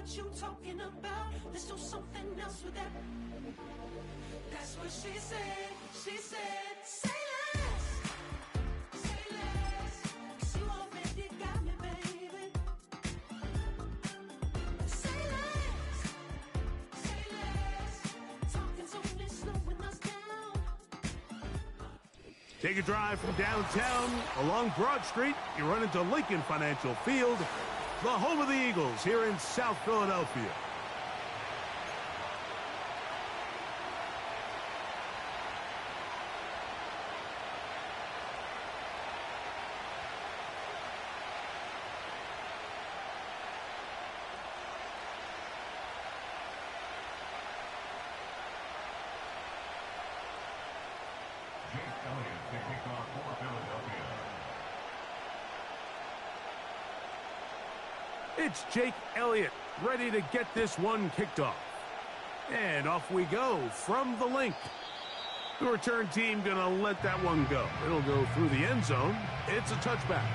what you talking about. Let's do something else with that. That's what she said. She said, say less. Say less. 'Cause you already got me, baby. Say less. Say less. Talking's only slowing us down. Take a drive from downtown along Broad Street. You run into Lincoln Financial Field, the home of the Eagles here in South Philadelphia. It's Jake Elliott ready to get this one kicked off. And off we go from the link. The return team gonna let that one go. It'll go through the end zone. It's a touchback.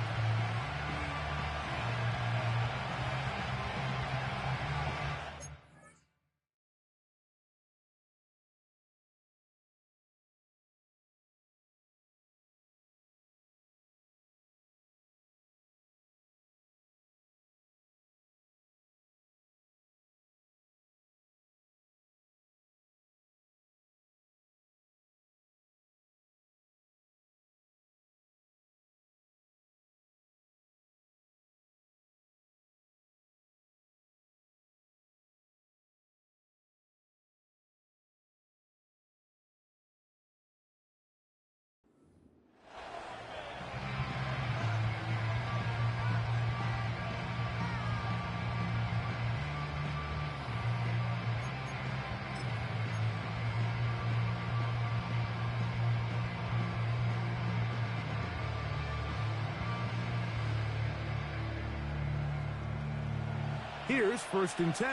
Here's 1st and 10.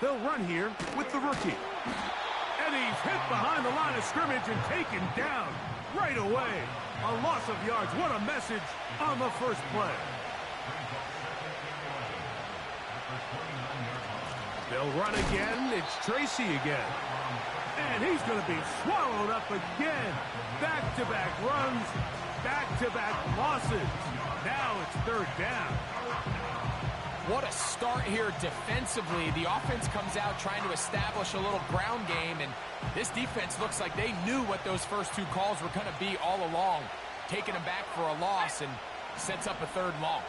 They'll run here with the rookie. And he's hit behind the line of scrimmage and taken down right away. A loss of yards. What a message on the first play. They'll run again. It's Tracy again. And he's going to be swallowed up again. Back-to-back runs, back-to-back losses. Now it's 3rd down. What a start here defensively. The offense comes out trying to establish a little ground game, and this defense looks like they knew what those first 2 calls were going to be all along. Taking them back for a loss and sets up a 3rd and long.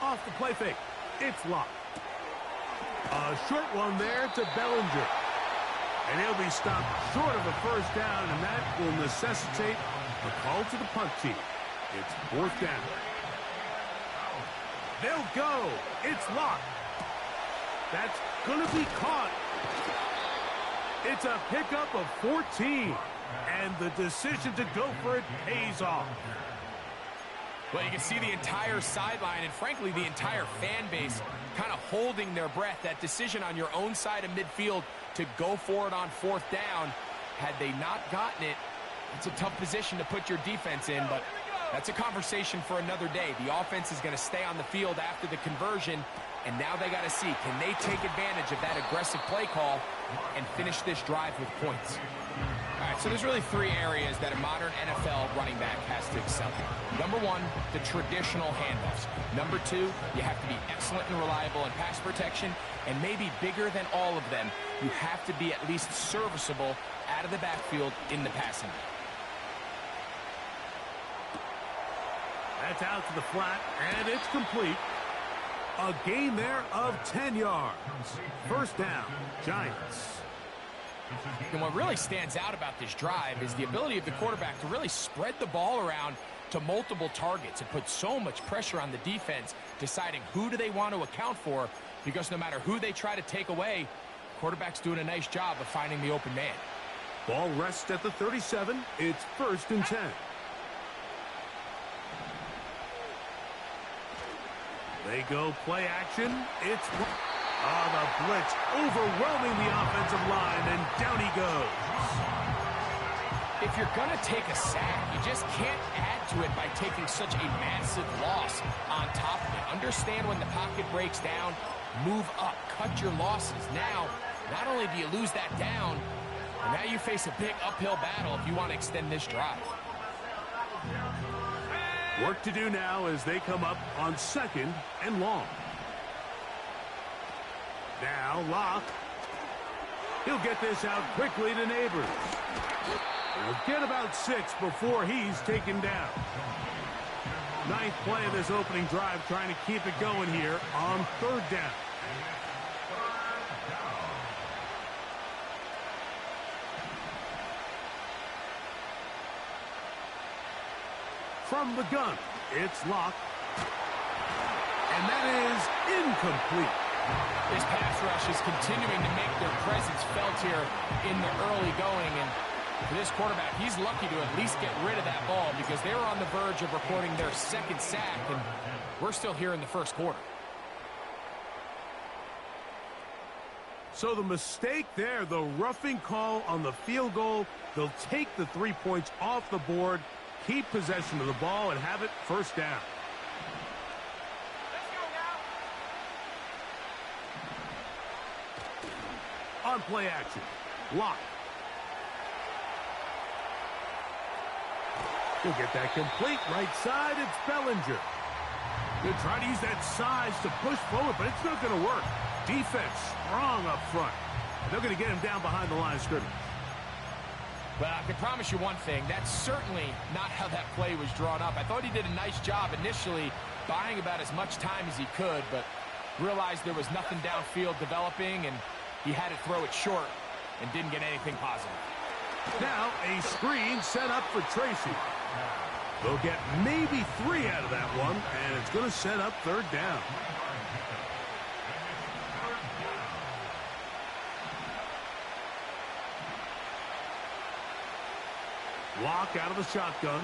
Off the play fake. It's locked. A short one there to Bellinger. And he'll be stopped short of a 1st down, and that will necessitate a call to the punt team. It's 4th down. They'll go. It's locked. That's going to be caught. It's a pickup of 14. And the decision to go for it pays off. Well, you can see the entire sideline and, frankly, the entire fan base kind of holding their breath. That decision on your own side of midfield to go for it on 4th down, had they not gotten it, it's a tough position to put your defense in, but that's a conversation for another day. The offense is going to stay on the field after the conversion, and now they got to see, can they take advantage of that aggressive play call and finish this drive with points? All right, so there's really 3 areas that a modern NFL running back has to excel in. Number 1, the traditional handoffs. Number 2, you have to be excellent and reliable in pass protection, and maybe bigger than all of them, you have to be at least serviceable out of the backfield in the passing game. That's out to the flat, and it's complete. A gain there of 10 yards. 1st down, Giants. And what really stands out about this drive is the ability of the quarterback to really spread the ball around to multiple targets. It puts so much pressure on the defense deciding who do they want to account for, because no matter who they try to take away, quarterback's doing a nice job of finding the open man. Ball rests at the 37. It's 1st and 10. They go play action. It's Oh, the blitz overwhelming the offensive line, and down he goes. If you're going to take a sack, you just can't add to it by taking such a massive loss on top of it. Understand when the pocket breaks down, move up, cut your losses. Now, not only do you lose that down, but now you face a big uphill battle if you want to extend this drive. Work to do now as they come up on 2nd and long. Now, Locke. He'll get this out quickly to Neighbors. He'll get about 6 before he's taken down. 9th play of this opening drive, trying to keep it going here on 3rd down. From the gun, it's Locke. And that is incomplete. This pass rush is continuing to make their presence felt here in the early going. And for this quarterback, he's lucky to at least get rid of that ball because they were on the verge of recording their 2nd sack, and we're still here in the 1st quarter. So the mistake there, the roughing call on the field goal, they'll take the 3 points off the board, keep possession of the ball, and have it 1st down. On play action, Locke. He'll get that complete right side. It's Bellinger. They'll try to use that size to push forward, but it's not going to work. Defense strong up front. They're going to get him down behind the line of scrimmage. Well, I can promise you one thing. That's certainly not how that play was drawn up. I thought he did a nice job initially buying about as much time as he could, but realized there was nothing downfield developing, and he had to throw it short and didn't get anything positive. Now a screen set up for Tracy. They'll get maybe 3 out of that one, and it's going to set up 3rd down. Locke out of the shotgun.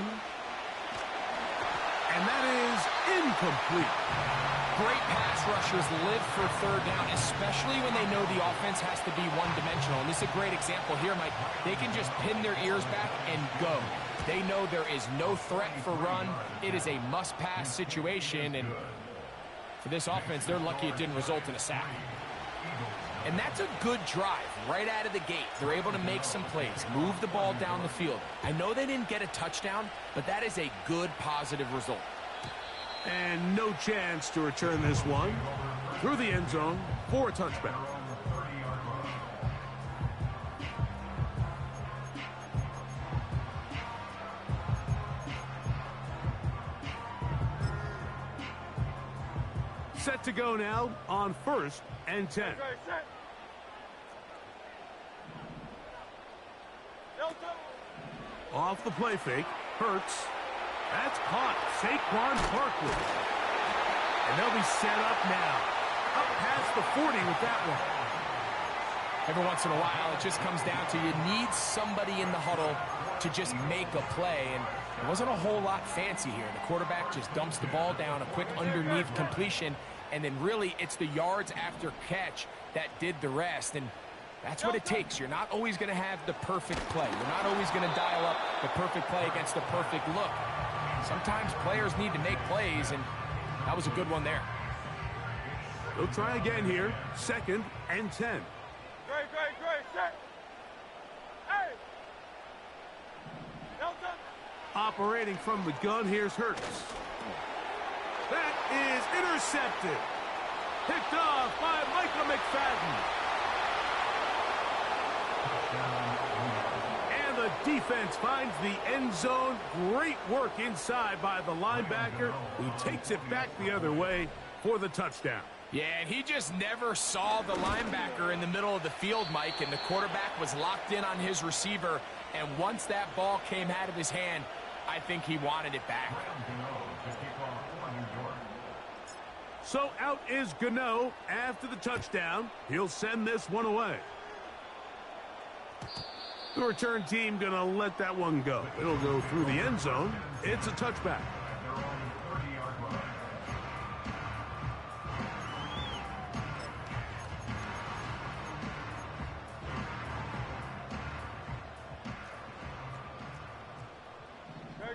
And that is incomplete. Great pass rushers live for 3rd down, especially when they know the offense has to be one-dimensional. And this is a great example here, Mike. They can just pin their ears back and go. They know there is no threat for run. It is a must-pass situation, and for this offense, they're lucky it didn't result in a sack. And that's a good drive right out of the gate. They're able to make some plays, move the ball down the field. I know they didn't get a touchdown, but that is a good, positive result. And no chance to return this one through the end zone for a touchback. Set to go now on 1st and 10. Off the play fake, Hurts. That's caught. Saquon Barkley. And they'll be set up now. Up past the 40 with that one. Every once in a while, it just comes down to you need somebody in the huddle to just make a play. And it wasn't a whole lot fancy here. The quarterback just dumps the ball down, a quick underneath completion, and then really it's the yards after catch that did the rest. And that's what it takes. You're not always going to have the perfect play. You're not always going to dial up the perfect play against the perfect look. Sometimes players need to make plays, and that was a good one there. They'll try again here. 2nd and 10. Great, set. Hey! Delta! Operating from the gun, here's Hurts. That is intercepted. Picked off by Michael McFadden. And the defense finds the end zone. Great work inside by the linebacker, who takes it back the other way for the touchdown. Yeah, and he just never saw the linebacker in the middle of the field, Mike, and the quarterback was locked in on his receiver, and once that ball came out of his hand, I think he wanted it back. So out is Gano after the touchdown. He'll send this one away. The return team going to let that one go. It'll go through the end zone. It's a touchback.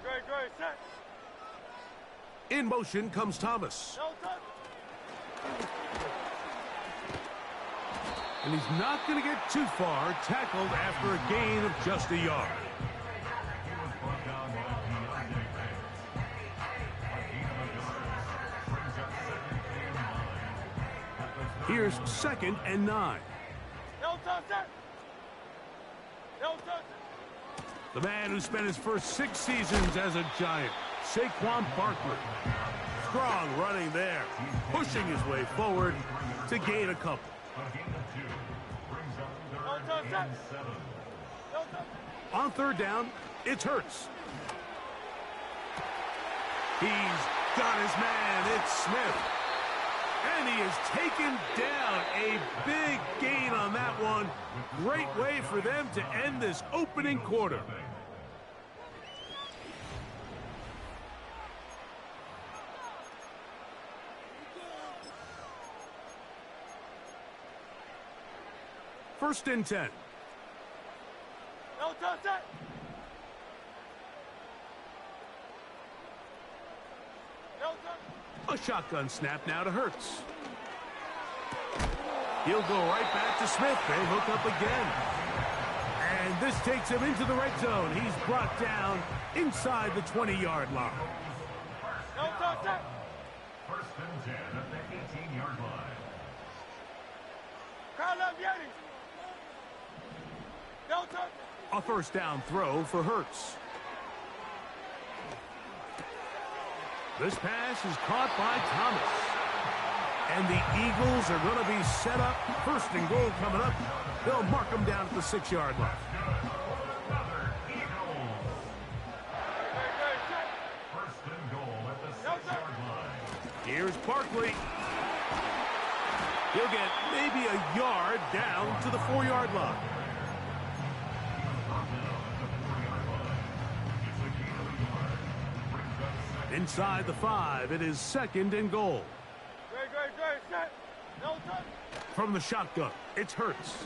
Great, great, great. Set. In motion comes Thomas. No touch. And he's not going to get too far, tackled after a gain of just a yard. Here's 2nd and 9. No touch, set. No touch. The man who spent his first 6 seasons as a Giant, Saquon Barkley. Strong running there, pushing his way forward to gain a couple. No touch, set. No touch. On 3rd down, it's Hurts. He's got his man, it's Smith. And he is taken down. A big gain on that one. Great way for them to end this opening quarter. First and 10. No touch, set. No touch. A shotgun snap now to Hurts. He'll go right back to Smith. They hook up again. And this takes him into the red zone. He's brought down inside the 20-yard line. No touch, set. First and 10 at the 18-yard line. Crowd left Yetis. No touch. A first down throw for Hurts. This pass is caught by Thomas. And the Eagles are going to be set up. 1st and goal coming up. They'll mark them down at the 6-yard line. First and goal at the 6-yard line. Here's Barkley. He'll get maybe a yard down to the 4-yard line. Inside the 5, it is 2nd and goal. Great, great, great. Set. No touch. From the shotgun, it's Hurts.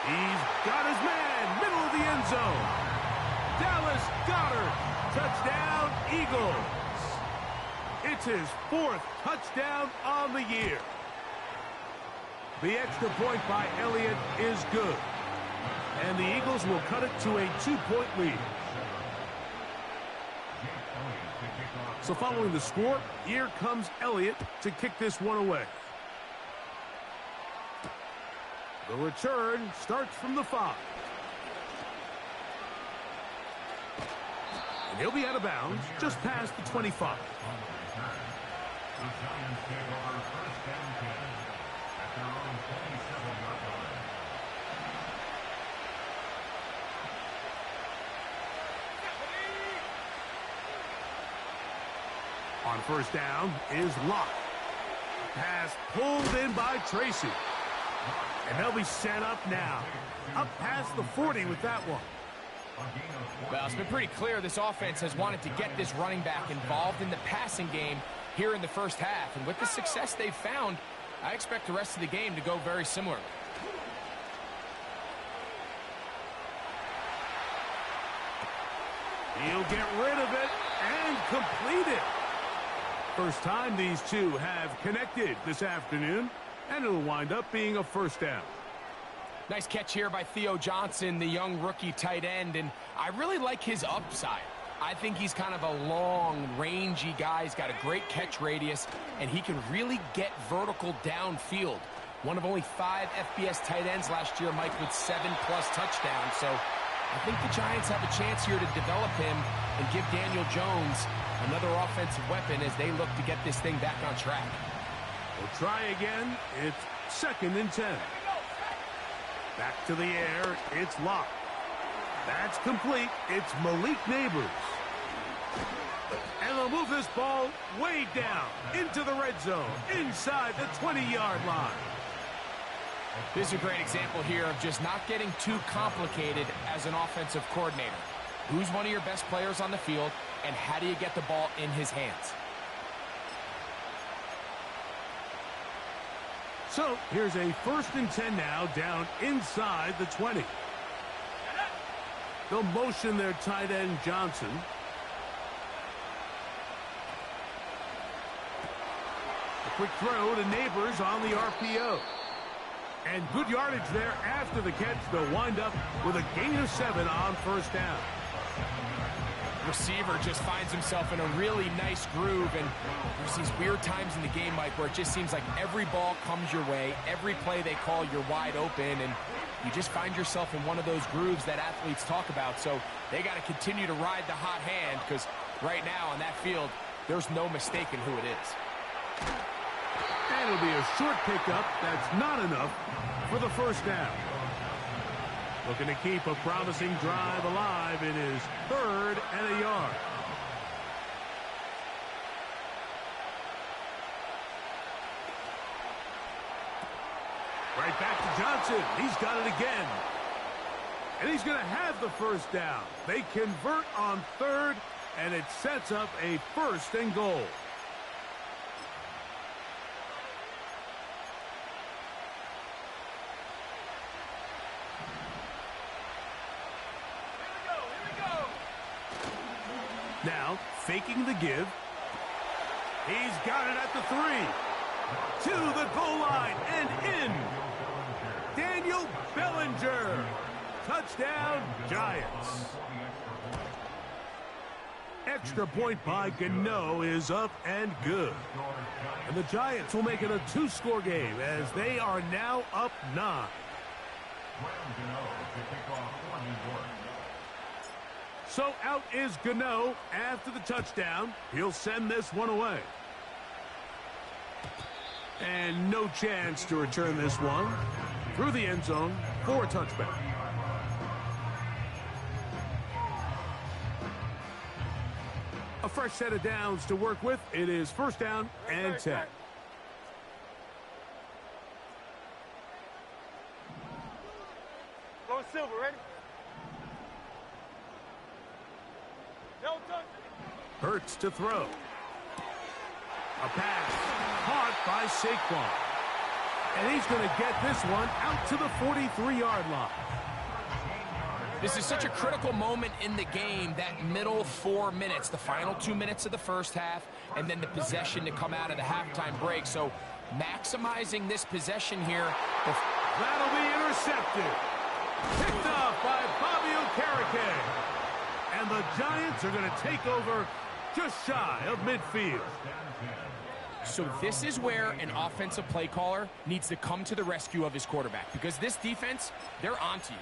He's got his man, middle of the end zone. Dallas Goedert, touchdown Eagles. It's his 4th touchdown on the year. The extra point by Elliott is good. And the Eagles will cut it to a 2-point lead. So following the score, here comes Elliott to kick this one away. The return starts from the 5. And he'll be out of bounds just past the 25. The Giants take over 1st and 10 at their own 27-yard line. On 1st down is Locke. Pass pulled in by Tracy. And they'll be set up now. Up past the 40 with that one. Well, it's been pretty clear this offense has wanted to get this running back involved in the passing game here in the first half. And with the success they've found, I expect the rest of the game to go very similar. He'll get rid of it and complete it. First time these two have connected this afternoon, and it'll wind up being a 1st down. Nice catch here by Theo Johnson, the young rookie tight end, and I really like his upside. I think he's kind of a long, rangy guy. He's got a great catch radius, and he can really get vertical downfield. One of only 5 FBS tight ends last year, Mike, with 7+ touchdowns. So I think the Giants have a chance here to develop him and give Daniel Jones another offensive weapon as they look to get this thing back on track. We'll try again. It's 2nd and 10. Back to the air. It's Locke. That's complete. It's Malik Neighbors. And they'll move this ball way down into the red zone, inside the 20-yard line. This is a great example here of just not getting too complicated as an offensive coordinator. Who's one of your best players on the field, and how do you get the ball in his hands? So here's a 1st and 10 now, down inside the 20. They'll motion their tight end, Johnson. A quick throw to Neighbors on the RPO. And good yardage there after the catch. They'll wind up with a gain of 7 on first down. Receiver just finds himself in a really nice groove, and there's these weird times in the game, Mike, where it just seems like every ball comes your way, every play they call, you're wide open, and you just find yourself in one of those grooves that athletes talk about. So they got to continue to ride the hot hand, because right now on that field, there's no mistaking who it is. And it'll be a short pickup. That's not enough for the first down. Looking to keep a promising drive alive. It is 3rd and a yard. Right back to Johnson. He's got it again. And he's going to have the first down. They convert on 3rd, and it sets up a 1st and goal. Now, faking the give. He's got it at the 3. To the goal line and in. Daniel Bellinger. Touchdown, Giants. Extra point by Gano is up and good. And the Giants will make it a 2-score game as they are now up 9. So out is Gano after the touchdown. He'll send this one away. And no chance to return this one through the end zone for a touchback. A fresh set of downs to work with. It is 1st down and 10. Low Silver, ready? No touch. Hurts to throw. A pass caught by Saquon. And he's going to get this one out to the 43-yard line. This is such a critical moment in the game, that middle 4 minutes, the final 2 minutes of the first half, and then the possession to come out of the halftime break. So maximizing this possession here. That'll be intercepted. Picked off by Bobby Okereke. And the Giants are going to take over just shy of midfield. So this is where an offensive play caller needs to come to the rescue of his quarterback, because this defense, they're onto you.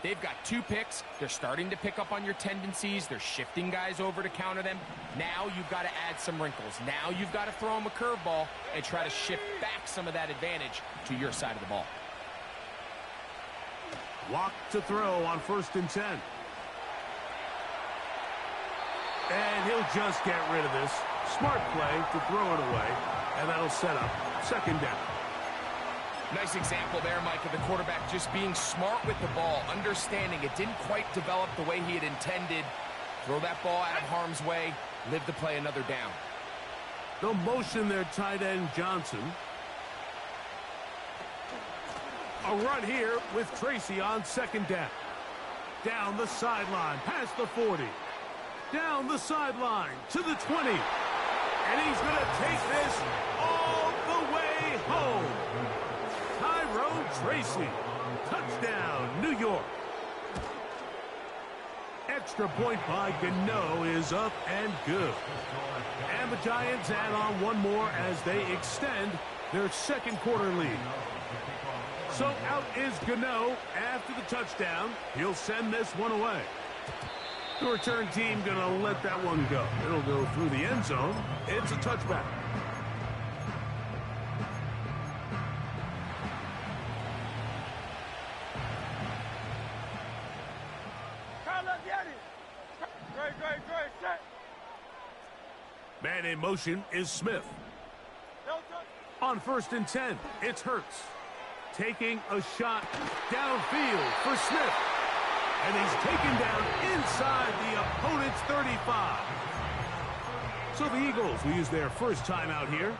They've got 2 picks. They're starting to pick up on your tendencies. They're shifting guys over to counter them. Now you've got to add some wrinkles. Now you've got to throw them a curveball and try to shift back some of that advantage to your side of the ball. Walk to throw on 1st and 10. And he'll just get rid of this. Smart play to throw it away. And that'll set up 2nd down. Nice example there, Mike, of the quarterback just being smart with the ball, understanding it didn't quite develop the way he had intended. Throw that ball out of harm's way, live to play another down. They'll motion their tight end, Johnson. A run here with Tracy on 2nd down. Down the sideline, past the 40. Down the sideline to the 20. And he's going to take this all the way home. Tracy. Touchdown, New York. Extra point by Gano is up and good. And the Giants add on one more as they extend their 2nd quarter lead. So out is Gano after the touchdown. He'll send this one away. The return team going to let that one go. It'll go through the end zone. It's a touchback. Man in motion is Smith. On 1st and 10, it's Hurts. Taking a shot downfield for Smith. And he's taken down inside the opponent's 35. So the Eagles will use their first timeout here.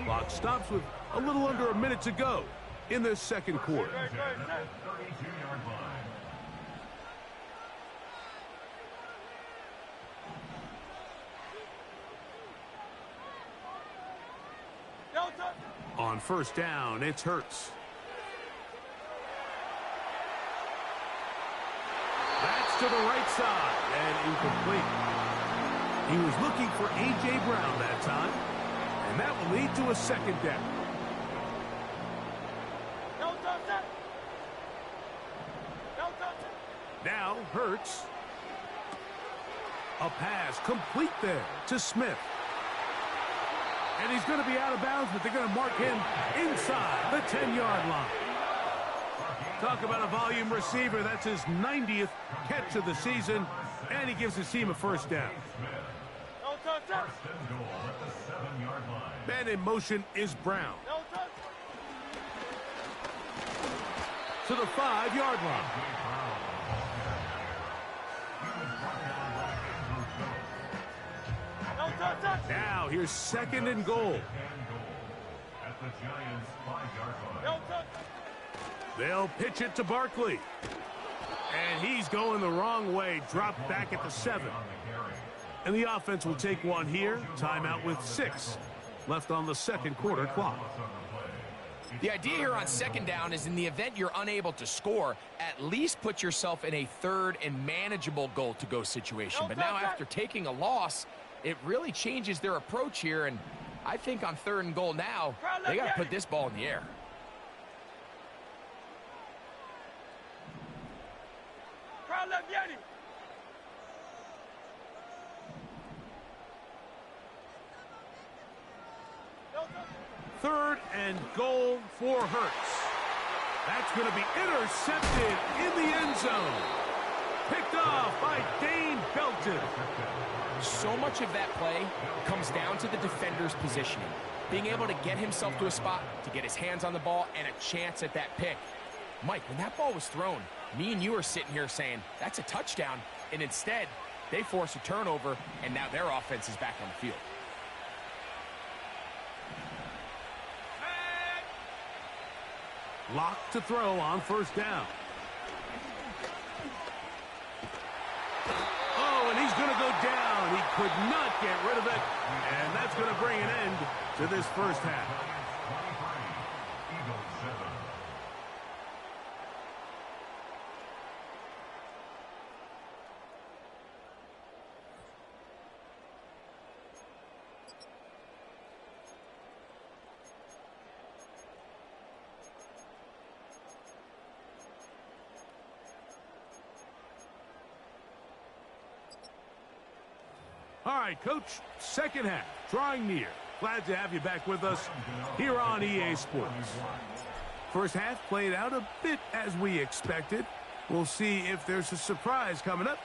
Clock stops with a little under a minute to go in the 2nd quarter. On first down, it's Hurts. That's to the right side and incomplete. He was looking for A.J. Brown that time, and that will lead to a second down. Now Hurts. A pass complete there to Smith. And he's going to be out of bounds, but they're going to mark him inside the 10-yard line. Talk about a volume receiver. That's his 90th catch of the season, and he gives his team a first down. Man in motion is Brown. To the 5-yard line. Now here's second and goal. At the Giants' 5-yard line. They'll pitch it to Barkley. And he's going the wrong way. Dropped back at the 7. And the offense will take one here. Timeout with 6 left on the second quarter clock. The idea here on second down is in the event you're unable to score, at least put yourself in a third and manageable goal-to-go situation. But now after taking a loss, it really changes their approach here. And I think on third and goal now, they got to put this ball in the air. Third and goal for Hurts. That's going to be intercepted in the end zone. Picked off by Dane Belton. So much of that play comes down to the defender's positioning. Being able to get himself to a spot, to get his hands on the ball, and a chance at that pick. Mike, when that ball was thrown, me and you are sitting here saying, that's a touchdown. And instead, they force a turnover, and now their offense is back on the field. Locked to throw on first down. Oh, and he's going to go down. He could not get rid of it. And that's going to bring an end to this first half. All right, Coach, second half, drawing near. Glad to have you back with us here on EA Sports. First half played out a bit as we expected. We'll see if there's a surprise coming up.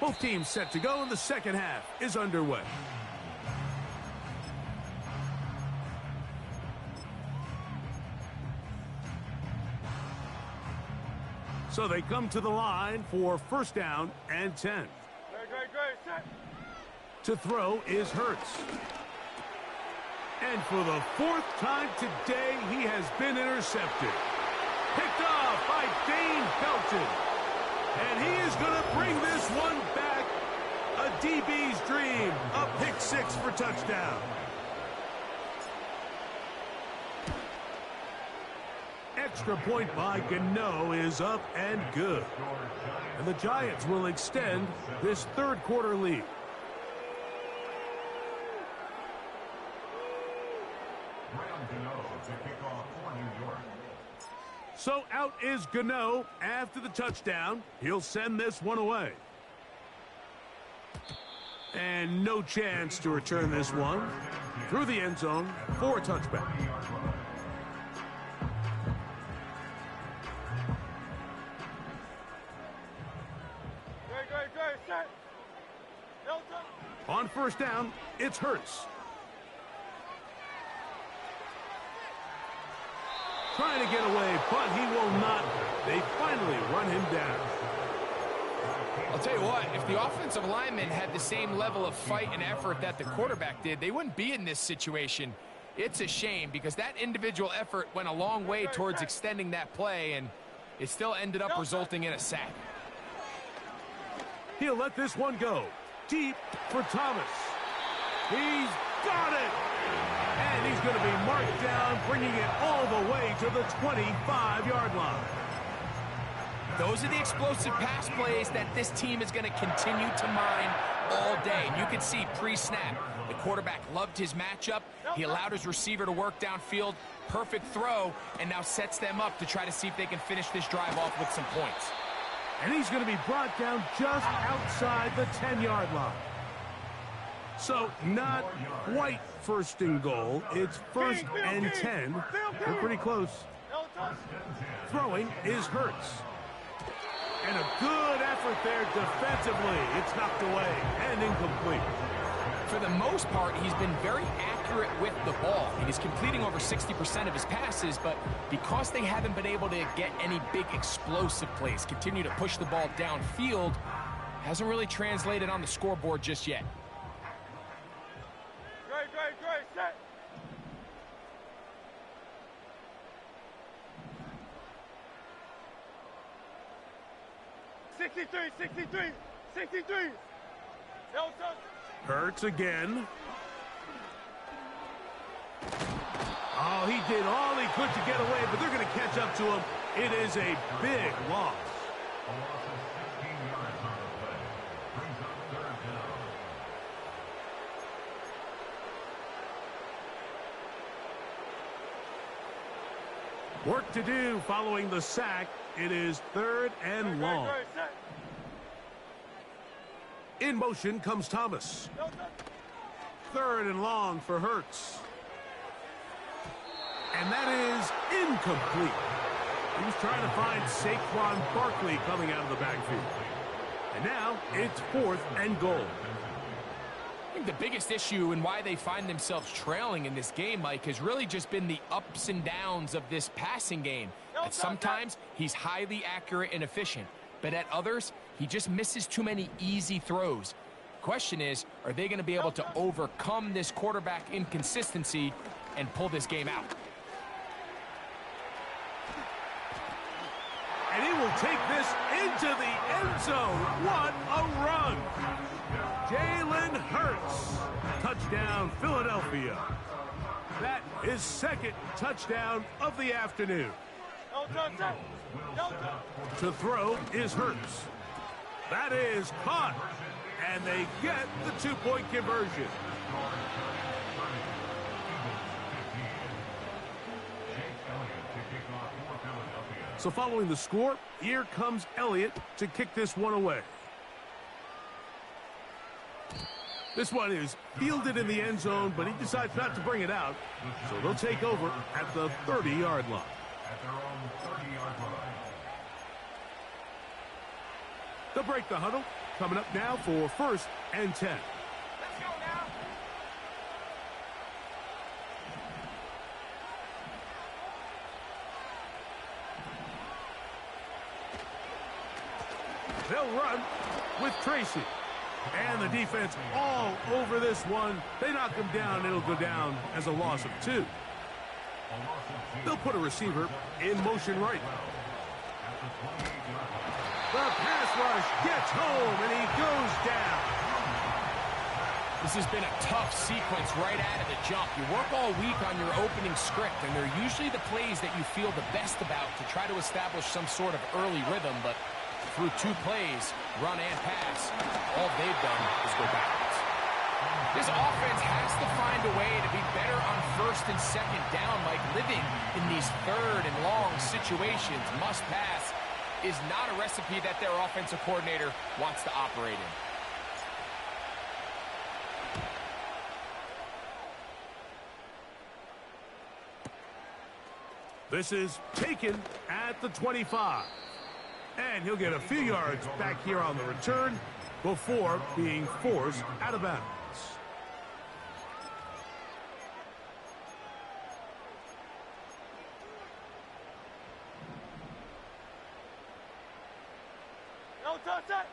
Both teams set to go, and the second half is underway. So they come to the line for first down and 10. Great, set. To throw is Hurts. And for the 4th time today, he has been intercepted. Picked off by Dane Belton. And he is going to bring this one back. A DB's dream. A pick 6 for touchdown. Extra point by Gano is up and good. And the Giants will extend this third quarter lead. So out is Gano after the touchdown. He'll send this one away. And no chance to return this one through the end zone for a touchback. Great, set. On first down, it's Hurts. Trying to get away, but he will not. They finally run him down. I'll tell you what, if the offensive lineman had the same level of fight and effort that the quarterback did, they wouldn't be in this situation. It's a shame because that individual effort went a long way towards extending that play, and it still ended up resulting in a sack. He'll let this one go. Deep for Thomas. He's got it! And he's going to be marked down, bringing it all the way to the 25-yard line. Those are the explosive pass plays that this team is going to continue to mine all day. And you can see pre-snap, the quarterback loved his matchup. He allowed his receiver to work downfield. Perfect throw, and now sets them up to try to see if they can finish this drive off with some points. And he's going to be brought down just outside the 10-yard line. So not quite first and goal. It's first and 10. They're pretty close. Throwing is Hurts. And a good effort there defensively. It's knocked away and incomplete. For the most part, he's been very accurate with the ball. And he's completing over 60% of his passes, but because they haven't been able to get any big explosive plays, continue to push the ball downfield, hasn't really translated on the scoreboard just yet. Great, set. Sixty-three. Hurts again. Oh, he did all he could to get away, but they're going to catch up to him. It is a big loss. A loss of 16 yards on the play. Brings up third down. Work to do following the sack. It is third and long. In motion comes Thomas. Third and long for Hurts. And that is incomplete. He was trying to find Saquon Barkley coming out of the backfield. And now it's fourth and goal. I think the biggest issue and why they find themselves trailing in this game, Mike, has really just been the ups and downs of this passing game. At sometimes, he's highly accurate and efficient, but at others, he just misses too many easy throws. Question is, are they going to be able to overcome this quarterback inconsistency and pull this game out? And he will take this into the end zone. What a run! Jalen Hurts. Touchdown, Philadelphia. That is second touchdown of the afternoon. To throw is Hurts. That is caught. And they get the two-point conversion. So following the score, here comes Elliott to kick this one away. This one is fielded in the end zone, but he decides not to bring it out. So they'll take over at the 30-yard line. At their own 30-yard line. They'll break the huddle. Coming up now for first and 10. Let's go now. They'll run with Tracy. And the defense all over this one. They knock him down. It'll go down as a loss of 2. They'll put a receiver in motion right. The pass rush gets home, and he goes down. This has been a tough sequence right out of the jump. You work all week on your opening script, and they're usually the plays that you feel the best about to try to establish some sort of early rhythm, but through 2 plays, run and pass, all they've done is go backwards. This offense has to find a way to be better on first and second down, like living in these third and long situations. Must pass is not a recipe that their offensive coordinator wants to operate in. This is taken at the 25. And he'll get a few yards back here on the return before being forced out of bounds. No touch that.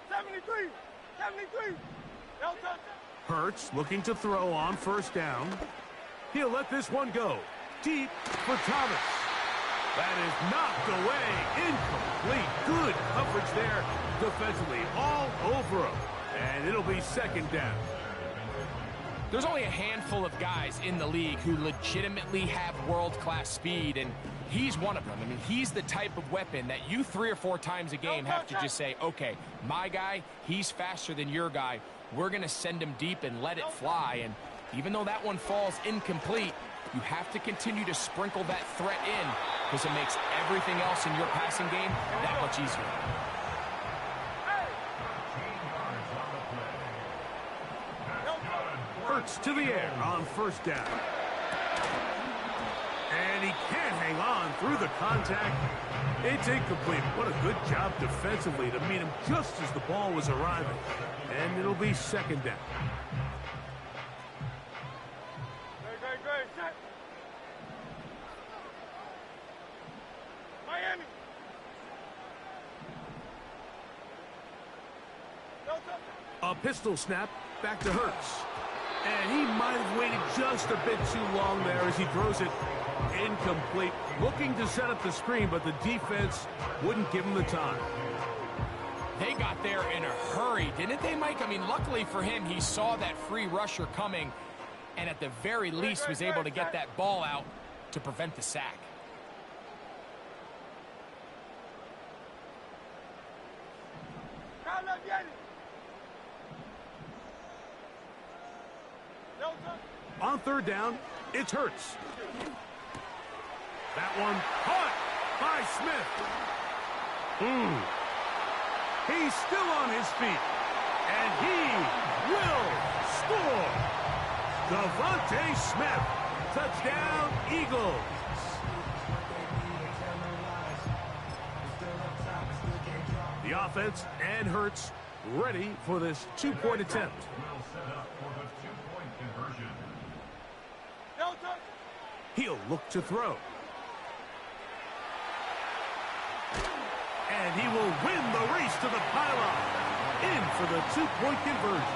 73. No touch that. Hurts looking to throw on first down. He'll let this one go. Deep for Thomas. That is knocked away. Incomplete. Good coverage there defensively all over him. And it'll be second down. There's only a handful of guys in the league who legitimately have world-class speed, and he's one of them. I mean, he's the type of weapon that you 3 or 4 times a game have to just say, okay, my guy, he's faster than your guy. We're going to send him deep and let it fly. And even though that one falls incomplete, you have to continue to sprinkle that threat in because it makes everything else in your passing game that much easier. Hurts to the air on first down. And he can't hang on through the contact. It's incomplete. What a good job defensively to meet him just as the ball was arriving. And it'll be second down. Great, set. Miami. A pistol snap back to Hurts. And he might have waited just a bit too long there as he throws it incomplete. Looking to set up the screen, but the defense wouldn't give him the time. They got there in a hurry, didn't they, Mike? I mean, luckily for him, he saw that free rusher coming and at the very least was able to get that ball out to prevent the sack. On third down, it's Hurts. That one caught by Smith. He's still on his feet, and he will score. Devontae Smith, touchdown Eagles. The offense and Hurts ready for this two-point attempt. He'll look to throw. And he will win the race to the pylon. In for the two-point conversion.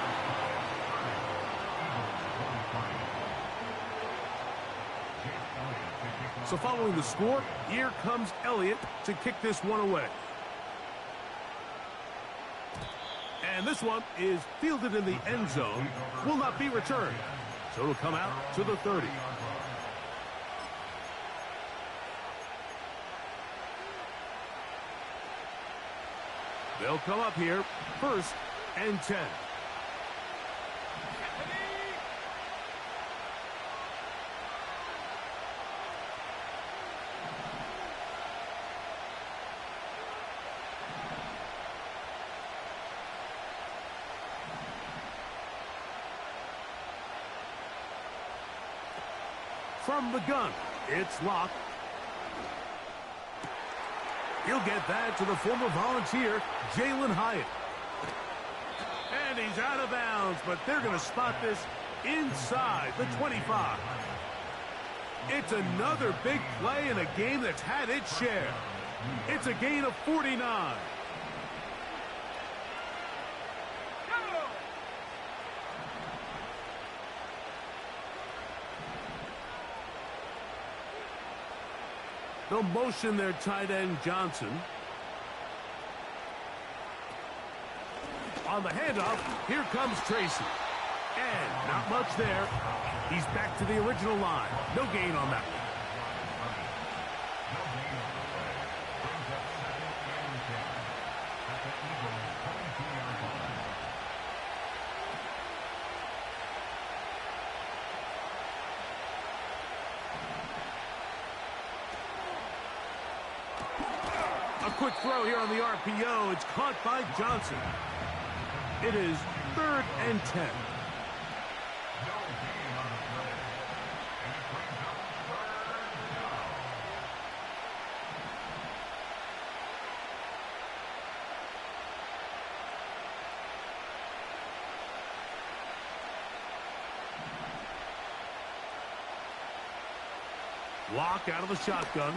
So following the score, here comes Elliott to kick this one away. And this one is fielded in the end zone, will not be returned. So it'll come out to the 30. They'll come up here, 1st and 10. From the gun, it's Locke. He'll get that to the former Volunteer, Jalen Hyatt. And he's out of bounds, but they're going to spot this inside the 25. It's another big play in a game that's had its share. It's a gain of 49. They'll motion their tight end, Johnson. On the handoff, here comes Tracy. And not much there. He's back to the original line. No gain on that. A quick throw here on the RPO. It's caught by Johnson. It is 3rd and 10. Lock out of the shotgun.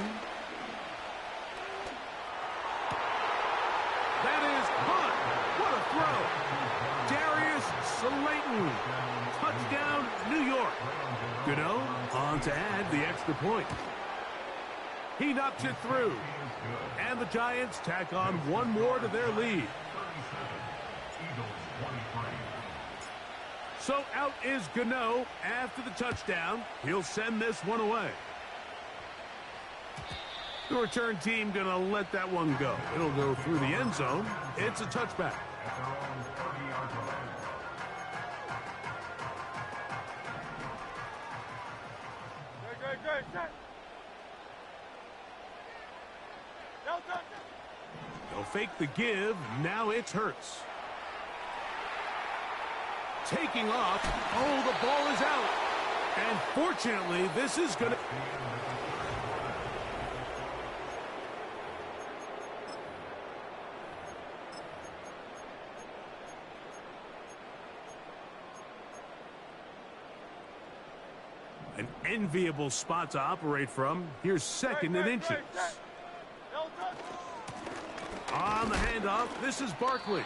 That is caught. What a throw. Darius Slayton. Touchdown, New York. Gano on to add the extra point. He knocks it through. And the Giants tack on one more to their lead. So out is Gano after the touchdown. He'll send this one away. The return team going to let that one go. It'll go through the end zone. It's a touchback. At their own 30-yard line. Good, set. No touch. They'll fake the give. Now it's Hurts. Taking off. Oh, the ball is out. And fortunately, this is going to... An enviable spot to operate from. Here's second and inches. No touch. On the handoff, this is Barkley.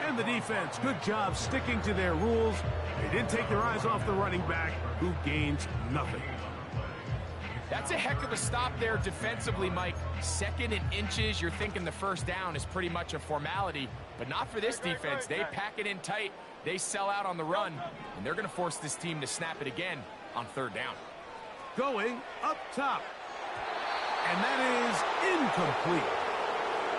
And the defense, good job sticking to their rules. They didn't take their eyes off the running back, who gains nothing. That's a heck of a stop there defensively, Mike. Second and inches, you're thinking the first down is pretty much a formality, but not for this defense. They pack it in tight, they sell out on the run, and they're going to force this team to snap it again on third down. Going up top. And that is incomplete.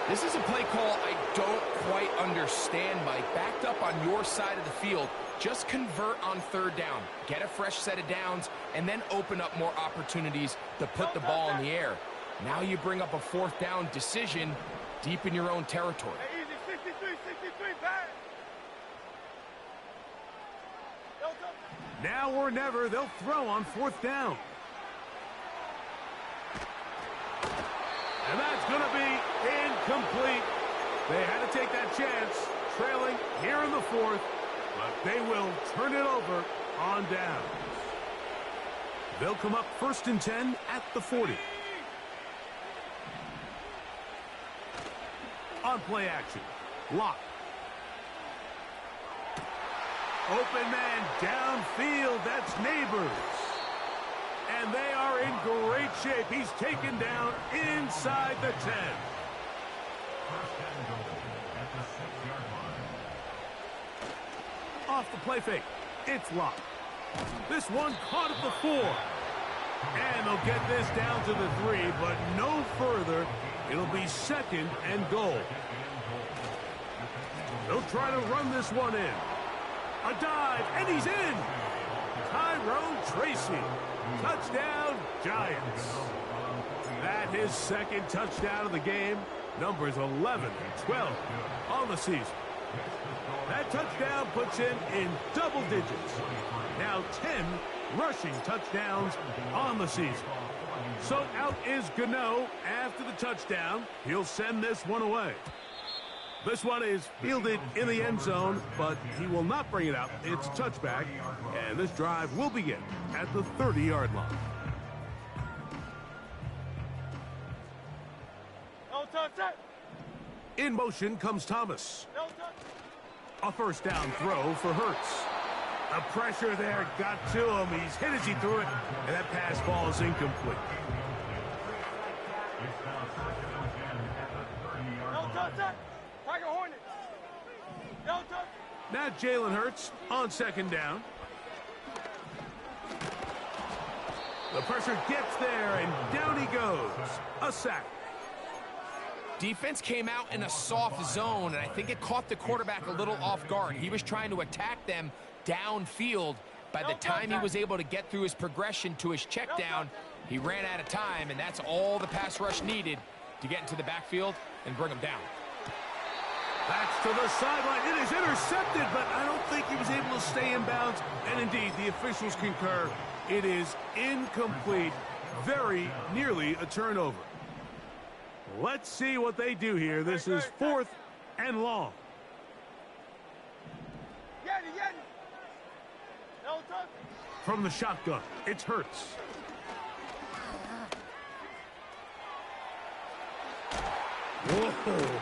This is a play call I don't quite understand, Mike. Backed up on your side of the field, just convert on third down. Get a fresh set of downs, and then open up more opportunities to put the ball in the air. Now you bring up a fourth down decision deep in your own territory. Hey, easy, 63, pass. No touch. Now or never, they'll throw on fourth down. And that's going to be incomplete. They had to take that chance, trailing here in the fourth, but they will turn it over on down. They'll come up 1st and 10 at the 40. On play action, Lock. Open man downfield, that's Neighbors. And they are in great shape. He's taken down inside the 10. First and goal at the 6-yard line. Off the play fake, it's Lock. This one caught at the 4. And they'll get this down to the 3, but no further. It'll be 2nd and goal. They'll try to run this one in. A dive, and he's in. Tyrone Tracy. Touchdown, Giants. That his second touchdown of the game. Numbers 11 and 12 on the season. That touchdown puts him in double digits. Now 10 rushing touchdowns on the season. So out is Gano after the touchdown. He'll send this one away. This one is fielded in the end zone, but he will not bring it out. It's a touchback, and this drive will begin at the 30-yard line. No touch, set. In motion comes Thomas. No touch. A first down throw for Hurts. The pressure there got to him. He's hit as he threw it, and that pass ball is incomplete. It's now 2nd and 10 at the 30-yard No line. touch, set. Tiger Hornet. No touch. Now Jalen Hurts on second down. The pressure gets there, and down he goes. A sack. Defense came out in a soft zone, and I think it caught the quarterback a little off guard. He was trying to attack them downfield. By the time he was able to get through his progression to his check down, he ran out of time, and that's all the pass rush needed to get into the backfield and bring him down. That's to the sideline. It is intercepted, but I don't think he was able to stay in bounds. And indeed, the officials concur. It is incomplete. Very nearly a turnover. Let's see what they do here. This is 4th and long. Yeti. No touch. From the shotgun, it's Hurts. Whoa.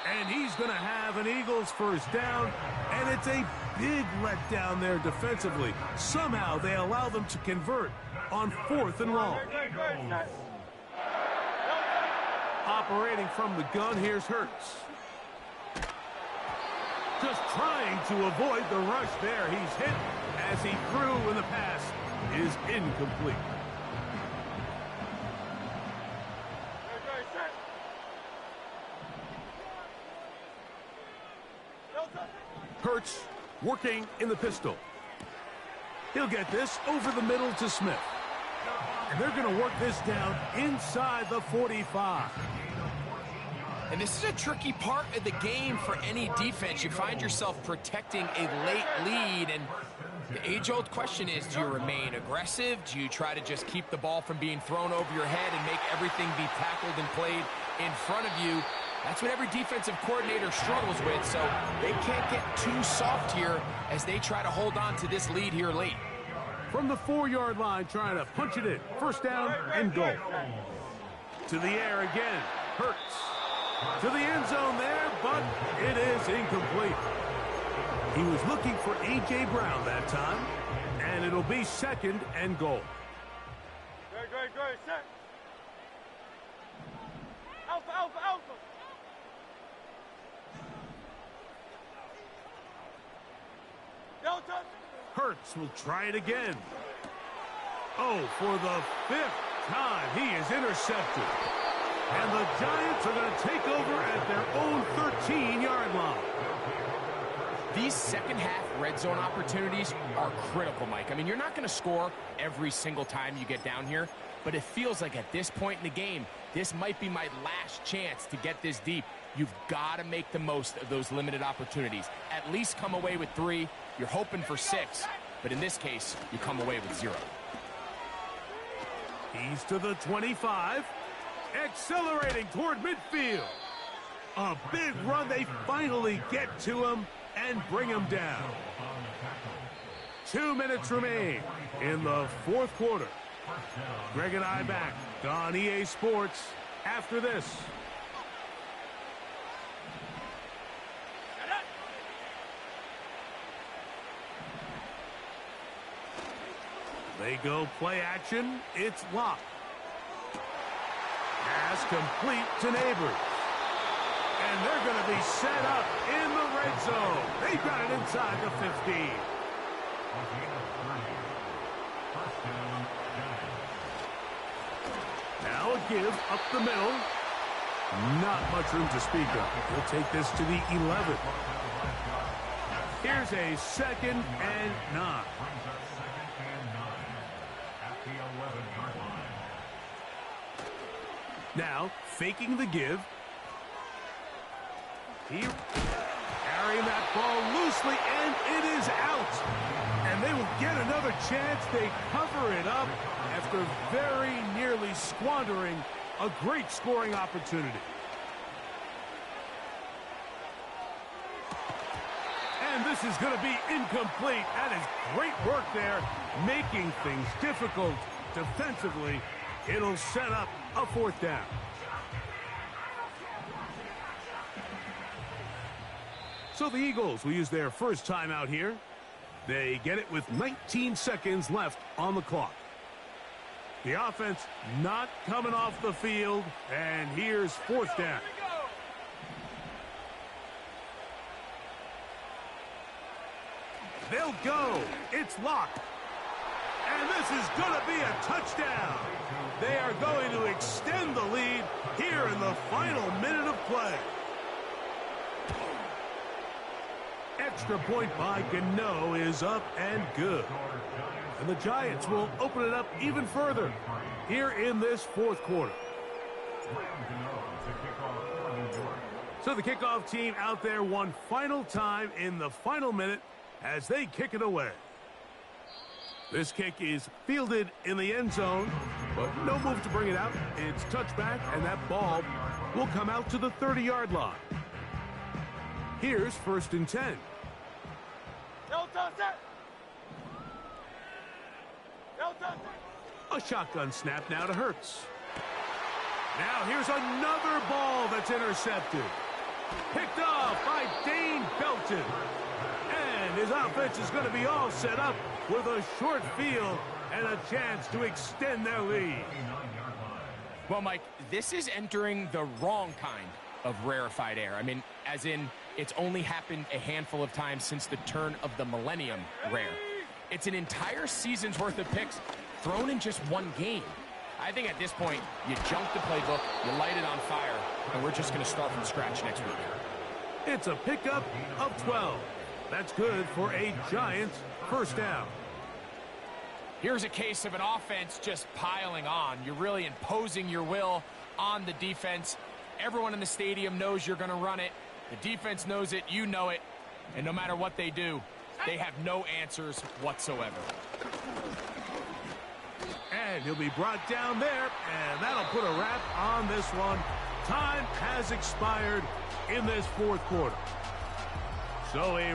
And he's going to have an Eagles first down, and it's a big letdown there defensively. Somehow they allow them to convert on 4th and long. Good, set. Operating from the gun, here's Hurts. Just trying to avoid the rush there. He's hit as he threw, and the pass is incomplete. Hurts working in the pistol. He'll get this over the middle to Smith. And they're going to work this down inside the 45. And this is a tricky part of the game for any defense. You find yourself protecting a late lead, and the age-old question is, do you remain aggressive? Do you try to just keep the ball from being thrown over your head and make everything be tackled and played in front of you? That's what every defensive coordinator struggles with, so they can't get too soft here as they try to hold on to this lead here late. From the 4-yard line, trying to punch it in. First down and goal. To the air again. Hurts. To the end zone there, but it is incomplete. He was looking for A.J. Brown that time, and it'll be second and goal. Good, set. Alpha. Delta. Hurts will try it again. Oh, for the 5th time, he is intercepted. And the Giants are going to take over at their own 13-yard line. These second-half red zone opportunities are critical, Mike. I mean, you're not going to score every single time you get down here, but it feels like at this point in the game, this might be my last chance to get this deep. You've got to make the most of those limited opportunities. At least come away with 3. You're hoping for 6, but in this case, you come away with 0. He's to the 25. Accelerating toward midfield. A big run. They finally get to him and bring him down. 2 minutes remain in the 4th quarter. Greg and I back on EA Sports after this. They go play action. It's locked. Pass complete to Neighbors. And they're going to be set up in the red zone. They've got it inside the 15. Now a give up the middle. Not much room to speak of. He'll take this to the 11. Here's a 2nd and 9. Now, faking the give. He carrying that ball loosely, and it is out. And they will get another chance. They cover it up after very nearly squandering a great scoring opportunity. And this is going to be incomplete. That is great work there, making things difficult defensively. It'll set up a 4th down. So the Eagles will use their first timeout here. They get it with 19 seconds left on the clock. The offense not coming off the field, and here's 4th down. They'll go. It's locked. And this is going to be a touchdown. They are going to extend the lead here in the final minute of play. Extra point by Gano is up and good. And the Giants will open it up even further here in this 4th quarter. So the kickoff team out there one final time in the final minute as they kick it away. This kick is fielded in the end zone, but no move to bring it out. It's touchback, and that ball will come out to the 30-yard line. Here's 1st and 10. A shotgun snap now to Hurts. Now here's another ball that's intercepted. Picked off by Dane Belton. And his offense is going to be all set up with a short field and a chance to extend their lead. Well, Mike, this is entering the wrong kind of rarefied air. I mean, as in, It's only happened a handful of times since the turn of the millennium. Rare. It's an entire season's worth of picks thrown in just one game. I think at this point, you junk the playbook, you light it on fire, and we're just going to start from scratch next week. It's a pickup of 12. That's good for a Giants first down. Here's a case of an offense just piling on. You're really imposing your will on the defense. Everyone in the stadium knows you're going to run it. The defense knows it, you know it, and no matter what they do, they have no answers whatsoever. And he'll be brought down there, and that'll put a wrap on this one. Time has expired in this fourth quarter. So a